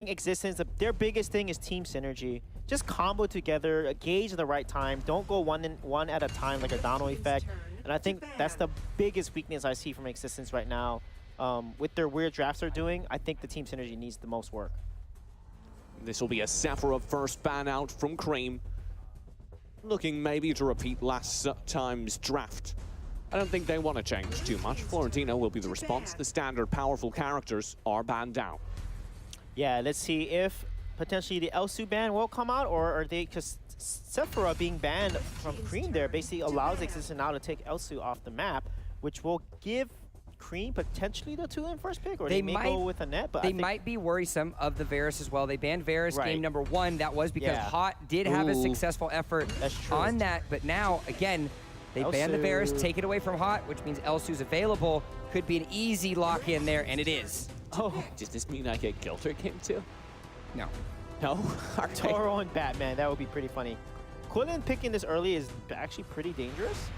Existence, their biggest thing is team synergy. Just combo together, gauge at the right time. Don't go one at a time like a domino effect. And I think that's the biggest weakness I see from Existence right now. With their weird drafts they're doing, I think the team synergy needs the most work. This will be a Sephiroth first ban out from Cream. Looking maybe to repeat last time's draft. I don't think they want to change too much. Florentino will be the response. The standard powerful characters are banned out. Yeah, let's see if potentially the Elsu ban will come out, or are they, because Sephiroth being banned from Cream there basically allows Existence now to take Elsu off the map, which will give Cream potentially the 2 in first pick, or they may go with a net, but they might be worrisome of the Varus as well. They banned Varus game number 1. That was because Hot did have a successful effort on that, but now, again, they banned the Varus, take it away from Hot, which means Elsu's available. Could be an easy lock-in there, and it is. Oh, does this mean I get Gilder game too? No. No? Toro and Batman, that would be pretty funny. Quillen picking this early is actually pretty dangerous.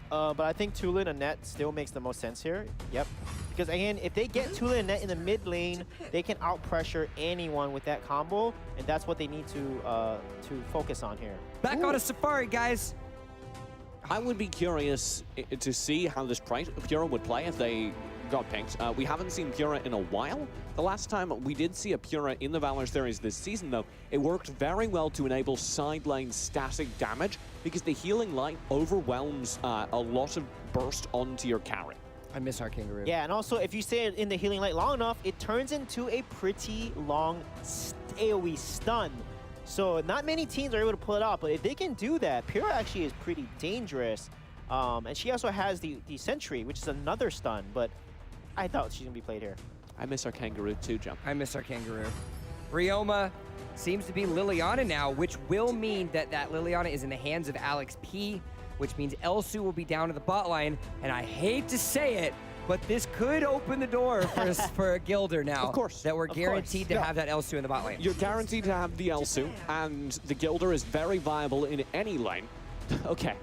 But I think Tulin and Net still makes the most sense here. Yep. Because again, if they get Tulin and Net in the mid lane, they can out-pressure anyone with that combo, and that's what they need to focus on here. Back on a Safari, guys. I would be curious to see how this Pura would play if they got picked. We haven't seen Pura in a while. The last time we did see a Pura in the Valor series this season, though, it worked very well to enable side lane static damage because the healing light overwhelms a lot of burst onto your carry. I miss our Kangaroo. Yeah, and also if you stay in the healing light long enough, it turns into a pretty long AoE stun. So not many teams are able to pull it off, but if they can do that, Pura actually is pretty dangerous. And she also has the Sentry, which is another stun, but I thought she's going to be played here. I miss our Kangaroo too, Jump. I miss our Kangaroo. Ryoma seems to be Liliana now, which will mean that Liliana is in the hands of Alex P, which means Elsu will be down to the bot line. And I hate to say it, but this could open the door for a Gilder now. Of course. That we're guaranteed to have that Elsu in the bot lane. You're guaranteed to have the Elsu, and the Gilder is very viable in any lane. Okay.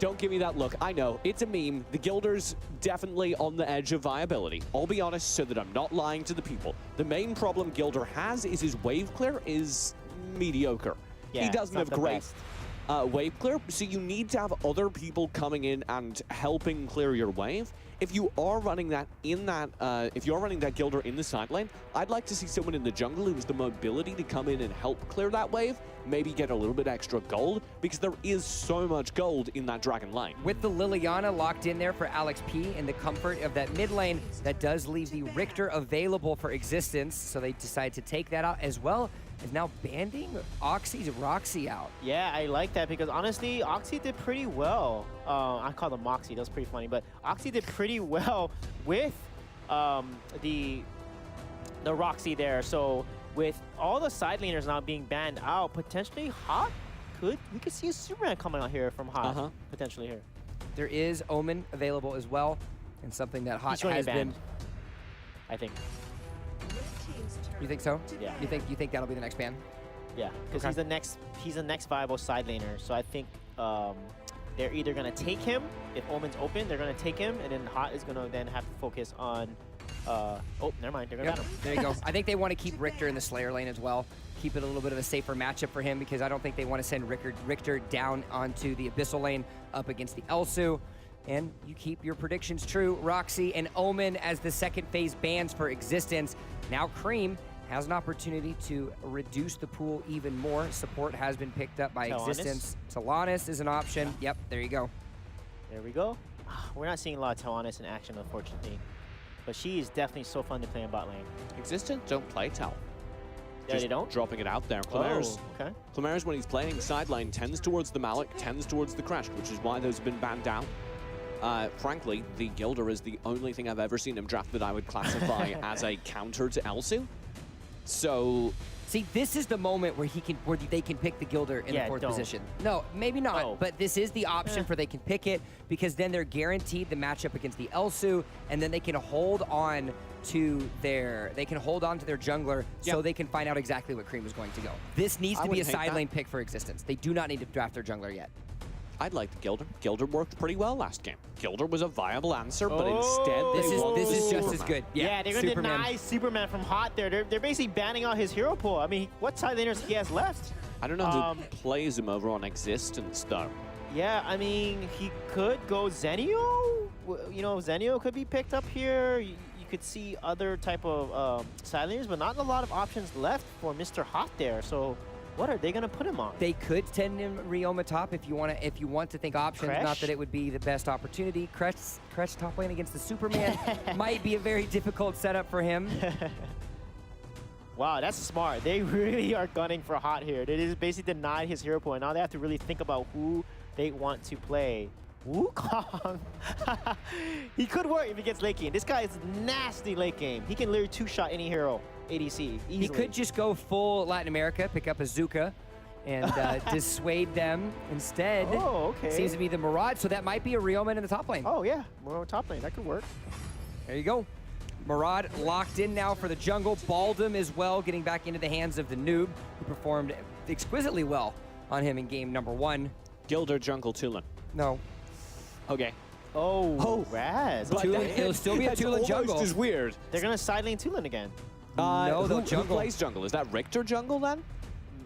Don't give me that look. I know, it's a meme. The Gilder's definitely on the edge of viability. I'll be honest so that I'm not lying to the people. The main problem Gilder has is his wave clear is mediocre. Yeah, he doesn't have great wave clear, so you need to have other people coming in and helping clear your wave. If you are running that if you're running that Gilder in the side lane, I'd like to see someone in the jungle who has the mobility to come in and help clear that wave, maybe get a little bit extra gold, because there is so much gold in that Dragon line. With the Liliana locked in there for Alex P and the comfort of that mid lane, that does leave the Richter available for Existence, so they decide to take that out as well as now banding Oxy's Roxy out. Yeah, I like that because honestly, Oxy did pretty well. I call them Moxie, that was pretty funny, but Oxy did pretty well with the Roxy there. So with all the side laners now being banned out, potentially Hot we could see a Superman coming out here from Hot, potentially here. There is Omen available as well, and something that Hot has been. I think. You think so? Yeah. You think that'll be the next ban? Yeah, because he's the next viable side laner. So I think they're either gonna take him if Omen's open, they're gonna take him, and then Hot is gonna then have to focus on. Oh, never mind. They're gonna ban him. There you go. I think they want to keep Richter in the Slayer lane as well. Keep it a little bit of a safer matchup for him because I don't think they want to send Richter down onto the Abyssal lane up against the Elsu. And you keep your predictions true. Roxy and Omen as the second phase bans for Existence. Now Cream has an opportunity to reduce the pool even more. Support has been picked up by Existence. Talanis is an option. Yep, there you go. There we go. We're not seeing a lot of Talanis in action, unfortunately. But she is definitely so fun to play in bot lane. Existence don't play Tal. Yeah, they don't? Dropping it out there. Clemers, when he's playing side lane, tends towards the Malik, tends towards the Crash, which is why those have been banned down. Frankly, the Gilder is the only thing I've ever seen him draft that I would classify as a counter to Elsu. So, see, this is the moment where they can pick the Gilder in the fourth position. No, maybe not. But this is the option for they can pick it because then they're guaranteed the matchup against the Elsu, and then they can hold on to their jungler so they can find out exactly what Cream is going to go. This needs to be a side lane pick for Existence. They do not need to draft their jungler yet. I'd like the Gilder. Gilder worked pretty well last game. Gilder was a viable answer, but instead this is just as good. Yeah, they're going to deny Superman from Hot there. They're basically banning out his hero pool. I mean, what side laners he has left? I don't know who plays him over on Existence, though. Yeah, I mean, he could go Zenio. You know, Zenio could be picked up here. You could see other type of side laners, but not a lot of options left for Mr. Hot there. So what are they going to put him on? They could send him Ryoma top if you want to think options. Kresh? Not that it would be the best opportunity. Kresh top lane against the Superman might be a very difficult setup for him. Wow, that's smart. They really are gunning for Hot here. They just basically denied his hero point. Now they have to really think about who they want to play. Wukong. He could work if he gets late game. This guy is nasty late game. He can literally two-shot any hero ADC easily. He could just go full Latin America, pick up a Zuka, and dissuade them instead. Oh, okay. Seems to be the Murad, so that might be a Ryoma in the top lane. Oh, yeah. More top lane. That could work. There you go. Murad locked in now for the jungle. Baldum as well, getting back into the hands of the noob, who performed exquisitely well on him in game number 1. Gilder jungle Tulin. No. Okay. Oh, Raz. It'll still be a Tulin jungle. Is weird. They're going to side lane Tulin again. No, they'll who jungle. plays jungle? Is that Richter jungle then?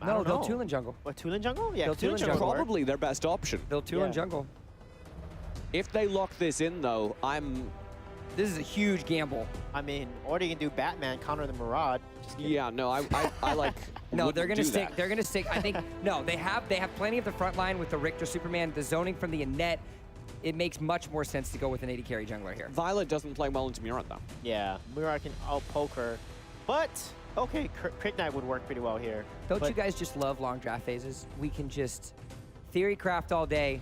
I No, don't they'll know. Tulin jungle. What, Tulin jungle? Yeah, They'll Tulin jungle. work. Probably their best option. They'll Tulin Yeah. jungle. If they lock this in, though, This is a huge gamble. I mean, or they can do Batman, counter the Murad. Just kidding. Yeah, no, I like. No, they're wouldn't gonna do stick. that. They're gonna stick. I think no. They have plenty of the front line with the Richter Superman, the zoning from the Annette. It makes much more sense to go with an 80 carry jungler here. Violet doesn't play well into Murad, though. Yeah, Murad can out-poke her. But, okay, Crit Knight would work pretty well here. Don't But you guys just love long draft phases? We can just theory craft all day,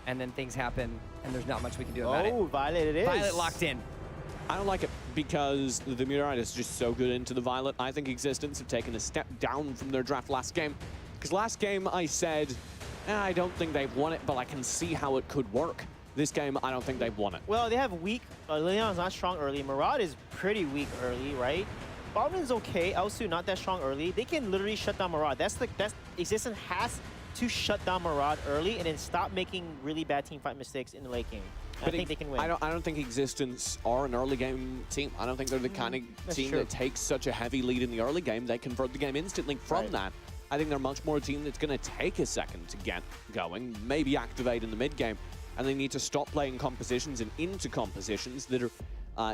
and then things happen, and there's not much we can do about it. Oh, Violet it is. Violet locked in. I don't like it because the Murad is just so good into the Violet. I think Existence have taken a step down from their draft last game. Because last game I said, I don't think they've won it, but I can see how it could work. This game, I don't think they've won it. Well, they have weak. Leon's not strong early. Murad is pretty weak early, right? Baldwin's okay. Elsu not that strong early. They can literally shut down Murad. That's Existence has to shut down Murad early and then stop making really bad team fight mistakes in the late game. I think they can win. I don't think Existence are an early game team. I don't think they're the kind of team that takes such a heavy lead in the early game. They convert the game instantly from that. I think they're much more a team that's going to take a second to get going, maybe activate in the mid game, and they need to stop playing compositions and into compositions that are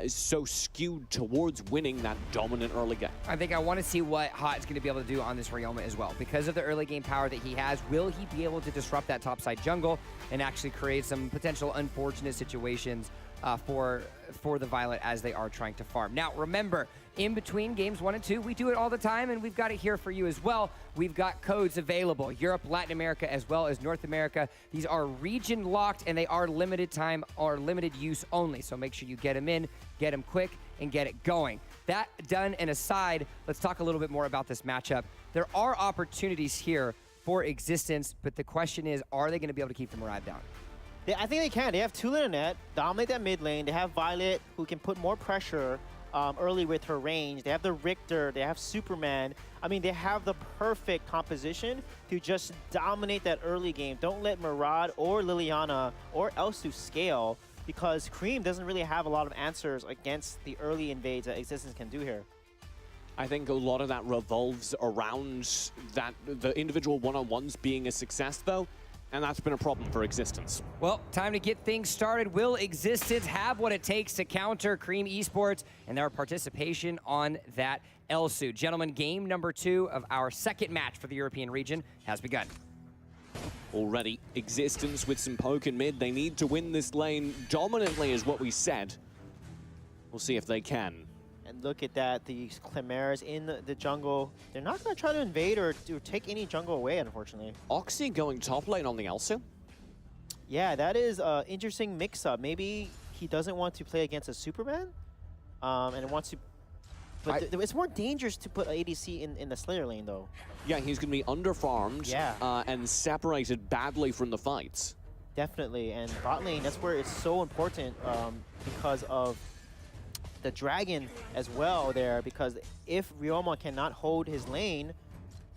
is so skewed towards winning that dominant early game. I think I want to see what Hot is going to be able to do on this Ryoma as well. Because of the early game power that he has, will he be able to disrupt that topside jungle and actually create some potential unfortunate situations for the Violet as they are trying to farm? Now, remember, in between games 1 and 2, we do it all the time, and we've got it here for you as well. We've got codes available, Europe, Latin America, as well as North America. These are region locked, and they are limited time or limited use only. So make sure you get them in, get them quick, and get it going. That done and aside, let's talk a little bit more about this matchup. There are opportunities here for Existence, but the question is, are they going to be able to keep the Murad down? I think they can. They have Tulin and Annette, dominate that mid lane. They have Violet, who can put more pressure early with her range. They have the Richter. They have Superman. I mean, they have the perfect composition to just dominate that early game. Don't let Murad or Liliana or Elsu scale, because Cream doesn't really have a lot of answers against the early invades that Existence can do here. I think a lot of that revolves around the individual one-on-ones being a success, though. And that's been a problem for Existence. Well, time to get things started. Will Existence have what it takes to counter Cream Esports and their participation on that Elsu? Gentlemen, game number 2 of our second match for the European region has begun. Already, Existence with some poke in mid. They need to win this lane dominantly, is what we said. We'll see if they can. And look at that, the Chimeras in the jungle. They're not going to try to invade or take any jungle away, unfortunately. Oxy going top lane on the Elsu. Yeah, that is an interesting mix-up. Maybe he doesn't want to play against a Superman, and wants to... But it's more dangerous to put ADC in the Slayer lane, though. Yeah, he's going to be under-farmed and separated badly from the fights. Definitely, and bot lane, that's where it's so important because of the dragon as well there, because if Ryoma cannot hold his lane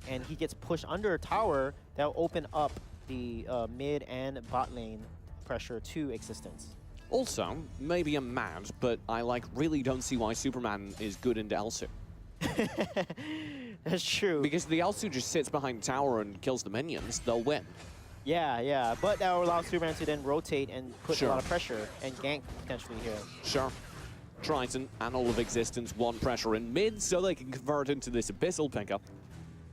and he gets pushed under a tower, that'll open up the mid and bot lane pressure to x6tence. Also, maybe I'm mad, but I really don't see why Superman is good into Elsu. That's true. Because the Elsu just sits behind the tower and kills the minions, they'll win. Yeah, but that will allow Superman to then rotate and put Sure. a lot of pressure and gank potentially here. Sure. Triton and all of x6tence want pressure in mid so they can convert into this Abyssal pickup.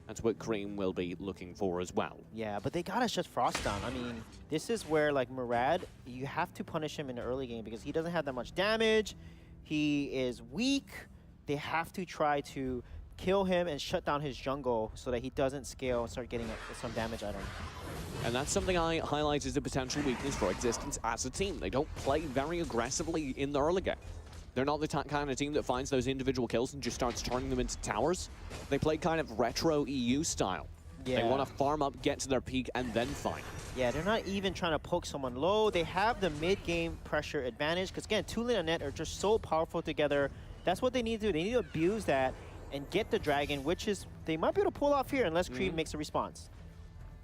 That's what Cream will be looking for as well. Yeah, but they gotta shut Frost down. I mean, this is where, like, Murad, you have to punish him in the early game because he doesn't have that much damage. He is weak. They have to try to kill him and shut down his jungle so that he doesn't scale and start getting some damage out of him. And that's something I highlight as a potential weakness for x6tence as a team. They don't play very aggressively in the early game. They're not the kind of team that finds those individual kills and just starts turning them into towers. They play kind of retro EU style. Yeah. They want to farm up, get to their peak, and then fight. Yeah, they're not even trying to poke someone low. They have the mid-game pressure advantage because, again, Tulin and Net are just so powerful together. That's what they need to do. They need to abuse that and get the dragon, which is they might be able to pull off here unless Cream makes a response.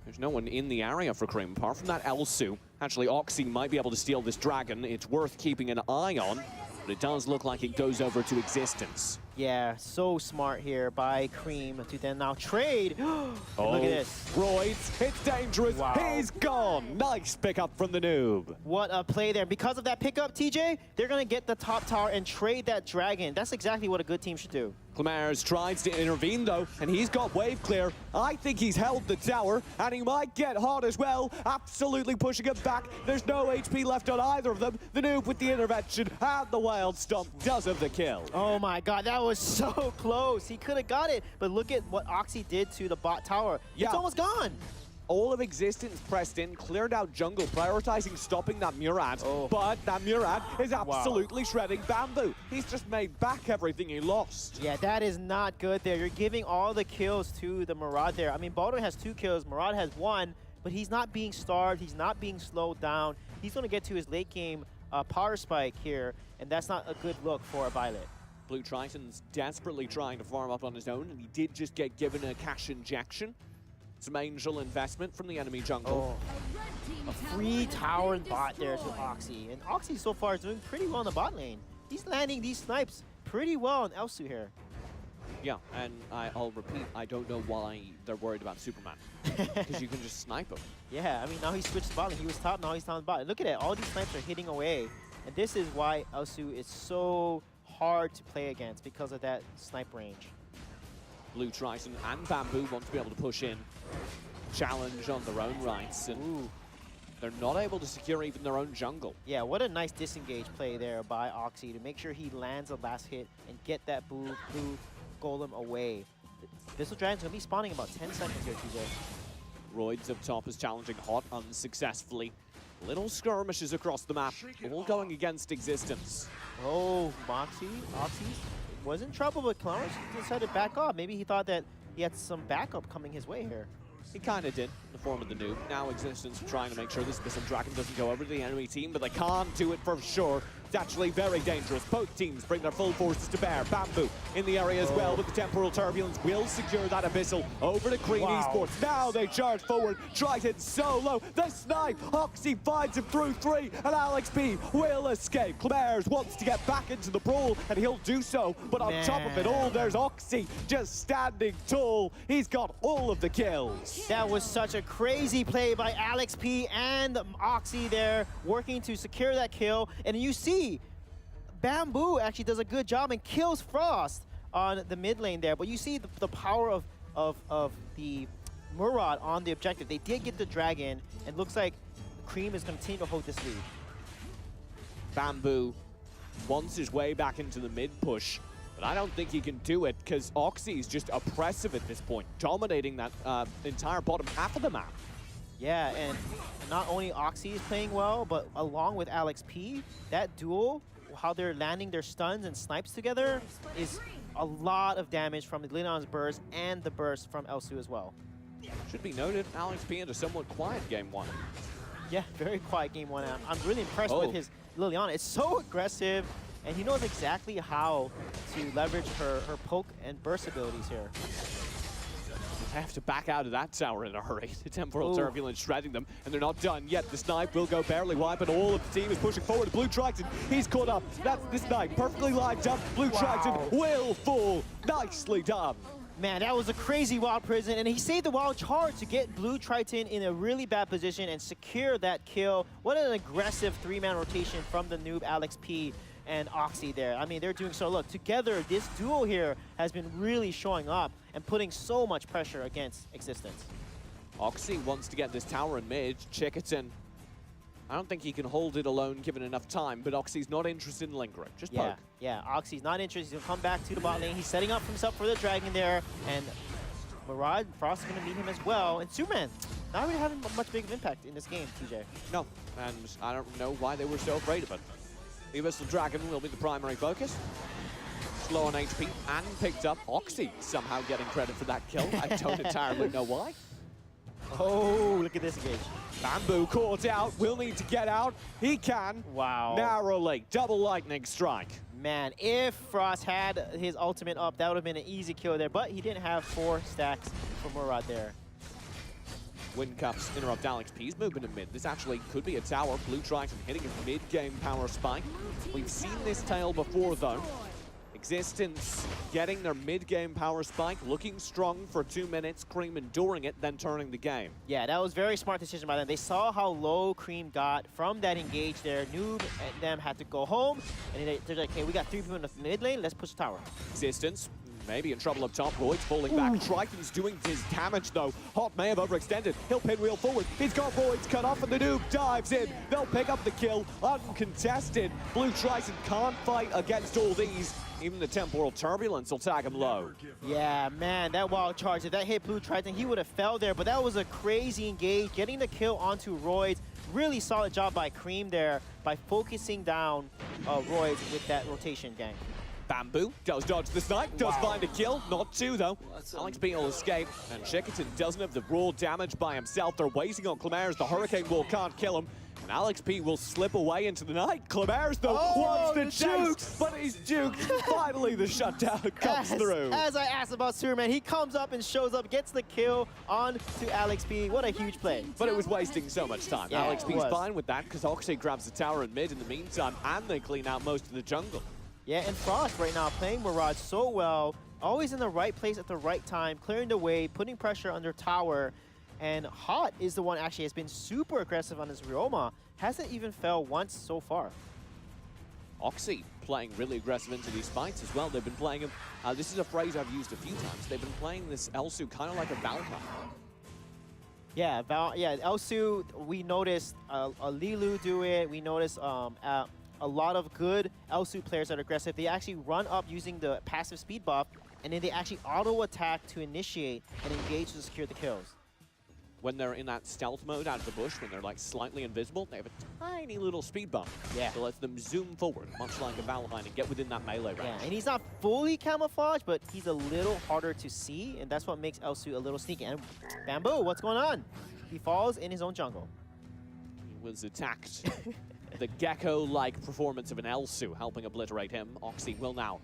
There's no one in the area for Cream, apart from that Elsu. Actually, Oxy might be able to steal this dragon. It's worth keeping an eye on, but it does look like it goes over to x6tence. Yeah, so smart here by Cream to then now trade. Look at this. Royds, it's dangerous. Wow. He's gone. Nice pickup from the noob. What a play there. Because of that pickup, TJ, they're going to get the top tower and trade that dragon. That's exactly what a good team should do. Clemers tries to intervene though, and he's got wave clear. I think he's held the tower, and he might get hot as well. Absolutely pushing him back. There's no HP left on either of them. The noob with the intervention, and the wild stomp does have the kill. Oh my god, that was so close. He could have got it, but look at what Oxy did to the bot tower. Yeah. It's almost gone. All of x6tence pressed in, cleared out jungle, prioritizing stopping that Murad. But that Murad is absolutely shredding Bamboo. He's just made back everything he lost. Yeah, that is not good there. You're giving all the kills to the Murad there. I mean, Baldur has 2 kills, Murad has 1, but he's not being starved, he's not being slowed down. He's going to get to his late game power spike here, and that's not a good look for a Violet. Blue Triton's desperately trying to farm up on his own, and he did just get given a cash injection. Some angel investment from the enemy jungle. A free tower bot there to Oxy. And Oxy so far is doing pretty well in the bot lane. He's landing these snipes pretty well on Elsu here. Yeah, and I'll repeat, I don't know why they're worried about Superman. Because you can just snipe him. Yeah, I mean, now he switched bot lane. He was top, now he's down bot. Look at it, all these snipes are hitting away. And this is why Elsu is so hard to play against, because of that snipe range. Blue Triton and Bamboo want to be able to push in, challenge on their own rights, and they're not able to secure even their own jungle. Yeah, what a nice disengage play there by Oxy to make sure he lands the last hit and get that blue golem away. Abyssal Dragon's going to be spawning in about 10 seconds here, TJ. Royds up top is challenging Hot unsuccessfully. Little skirmishes across the map, all going against x6tence. Oh, Oxy was in trouble, but Clemers decided to back off. Maybe he thought that he had some backup coming his way here. He kind of did, in the form of the noob. Now x6tence trying to make sure this Abyssal Dragon doesn't go over to the enemy team, but they can't do it for sure. It's actually very dangerous. Both teams bring their full forces to bear. Bamboo in the area as well, but the temporal turbulence will secure that Abyssal over to Cream Esports. Now they charge forward. Triton solo. The snipe. Oxy finds him through 3, and Alex P will escape. Clemers wants to get back into the brawl, and he'll do so. But on top of it all, there's Oxy just standing tall. He's got all of the kills. That was such a crazy play by Alex P and Oxy there, working to secure that kill. And you see, Bamboo actually does a good job and kills Frost on the mid lane there. But you see the power of the Murad on the objective. They did get the dragon, and looks like Cream is going to continue to hold this lead. Bamboo wants his way back into the mid push, but I don't think he can do it because Oxy is just oppressive at this point, dominating that entire bottom half of the map. Yeah, and not only Oxy is playing well, but along with Alex P, that duo, how they're landing their stuns and snipes together, is a lot of damage from Linon's burst and the burst from Elsu as well. Should be noted, Alex P had a somewhat quiet game 1. Yeah, very quiet game 1. I'm really impressed with his Liliana. It's so aggressive, and he knows exactly how to leverage her poke and burst abilities here. They have to back out of that tower in a hurry. The Temporal Turbulence shredding them, and they're not done yet. The snipe will go barely wide, but all of the team is pushing forward. Blue Triton, he's caught up. That's the snipe, perfectly lined up. Blue Triton will fall. Nicely done. Man, that was a crazy Wild Prison, and he saved the Wild Charge to get Blue Triton in a really bad position and secure that kill. What an aggressive three-man rotation from the noob Alex P and Oxy there. I mean, they're doing so. Look, together, this duo here has been really showing up and putting so much pressure against x6tence. Oxy wants to get this tower in mid. Chickerton, I don't think he can hold it alone given enough time, but Oxy's not interested in lingering. Just poke. Yeah, Oxy's not interested. He's gonna come back to the bot lane. He's setting up himself for the dragon there, and Murad, Frost is gonna meet him as well. And Superman, not really having much big of impact in this game, TJ. No, and I don't know why they were so afraid of it. The Abyssal Dragon will be the primary focus. Slow on HP and picked up. Oxy somehow getting credit for that kill. I don't entirely know why. Oh, look at this engage. Bamboo caught out, will need to get out. He can. Wow. Narrowly, double lightning strike. Man, if Frost had his ultimate up, that would have been an easy kill there, but he didn't have 4 stacks for Murad there. Wind cups interrupt Alex P's movement in mid. This actually could be a tower. Blue Triton hitting a mid-game power spike. We've seen this tail before, though. x6tence getting their mid-game power spike, looking strong for 2 minutes, Cream enduring it, then turning the game. Yeah, that was very smart decision by them. They saw how low Cream got from that engage there. Noob and them had to go home, and they're like, hey, we got 3 people in the mid lane, let's push the tower. x6tence maybe in trouble up top. Royd's falling back. Triton's doing his damage, though. Hot may have overextended. He'll pinwheel forward. He's got Royd's cut off, and the noob dives in. They'll pick up the kill, uncontested. Blue Triton can't fight against all these. Even the Temporal Turbulence will tag him low. Yeah, man, that Wild Charge, if that hit Blue Triton, he would have fell there, but that was a crazy engage. Getting the kill onto Royd's. Really solid job by Cream there by focusing down Royd's with that rotation gang. Bamboo does dodge the snipe, does find a kill. Not 2, though. Alex B will escape, and Chickerton doesn't have the raw damage by himself. They're waiting on Clemairs. The Hurricane Wall can't kill him. And Alex P will slip away into the night. Clemairs, though, wants to chase, but he's duked. Finally, the shutdown comes through. As I asked about Superman, he comes up and shows up, gets the kill on to Alex P. What a huge play. But it was wasting so much time. Yeah, Alex P's fine with that, because Oxy grabs the tower in mid in the meantime, and they clean out most of the jungle. Yeah, and Frost right now playing Murad so well, always in the right place at the right time, clearing the way, putting pressure under tower. And Hot is the one actually has been super aggressive on his Ryoma. Hasn't even fell once so far. Oxy playing really aggressive into these fights as well. They've been playing him, this is a phrase I've used a few times, they've been playing this Elsu kind of like a Valor. Yeah, Elsu, we noticed Lilu do it. We noticed a lot of good Elsu players that are aggressive. They actually run up using the passive speed buff, and then they actually auto-attack to initiate and engage to secure the kills. When they're in that stealth mode out of the bush, when they're like slightly invisible, they have a tiny little speed bump. Yeah. So lets them zoom forward, much like a Valheim, and get within that melee range. Yeah, and he's not fully camouflaged, but he's a little harder to see, and that's what makes Elsu a little sneaky. And Bamboo, what's going on? He falls in his own jungle. He was attacked. The gecko-like performance of an Elsu helping obliterate him. Oxy will now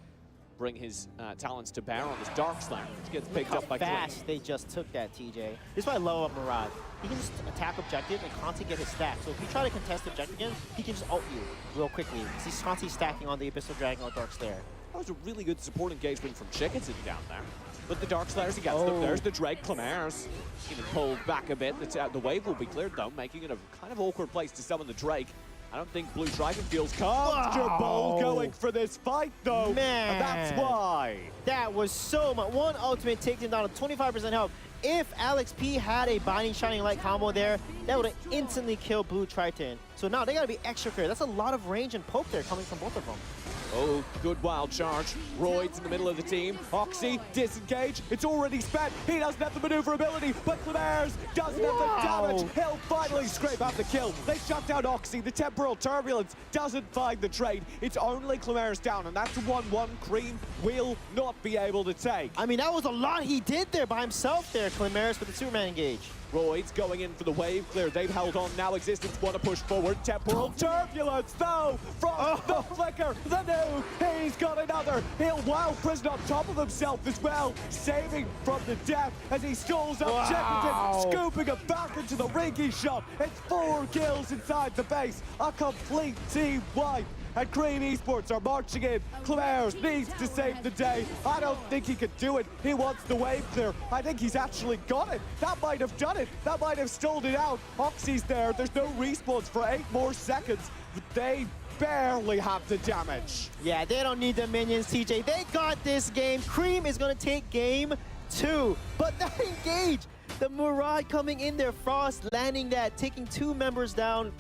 bring his talents to bear on this Dark Slayer, which gets picked up by fast they just took that, TJ. This is why I love Murad. He can just attack objective and constantly get his stack. So if you try to contest objective again, he can just ult you real quickly. Because he's constantly stacking on the Abyssal Dragon or Dark Slayer. That was a really good support engagement from Chickerton down there. But the Dark Slayers, he gets them. There's the Drake. Clemairs even pulled back a bit. The wave will be cleared, though, making it a kind of awkward place to summon the Drake. I don't think Blue Triton feels comfortable going for this fight, though. Man. And that's why. That was so much. One ultimate takes him down to 25% health. If Alex P had a Binding Shining Light combo there, that would have instantly killed Blue Triton. So now they got to be extra clear. That's a lot of range and poke there coming from both of them. Oh, good wild charge. Royd's in the middle of the team. Oxy, disengage. It's already spent. He doesn't have the maneuverability, but Clemairs doesn't have the damage. He'll finally scrape out the kill. They shut down Oxy. The Temporal Turbulence doesn't find the trade. It's only Clemairs down, and that's a 1-1 Cream will not be able to take. I mean, that was a lot he did there by himself there, Clemairs, with the Superman engage. Roids going in for the wave clear. They've held on now. Existence want to push forward. Temporal turbulence though from the flicker. The nuke. He's got another. He'll wild prison on top of himself as well. Saving from the death as he stalls up Jefferson, scooping him back into the ringy shot. It's 4 kills inside the base. A complete team wipe. And Cream Esports are marching in. Claire needs to save the day. I don't think he could do it. He wants the wave clear. I think he's actually got it. That might have done it. That might have stalled it out. Oxy's there. There's no respawns for 8 more seconds. But they barely have the damage. Yeah, they don't need the minions, TJ. They got this game. Cream is going to take game 2. But that engage. The Murad coming in there. Frost landing that, taking 2 members down,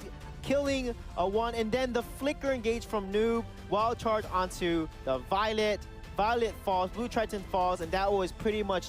killing one, and then the flicker engage from Noob, wild charge onto the Violet. Violet falls, Blue Triton falls, and that was pretty much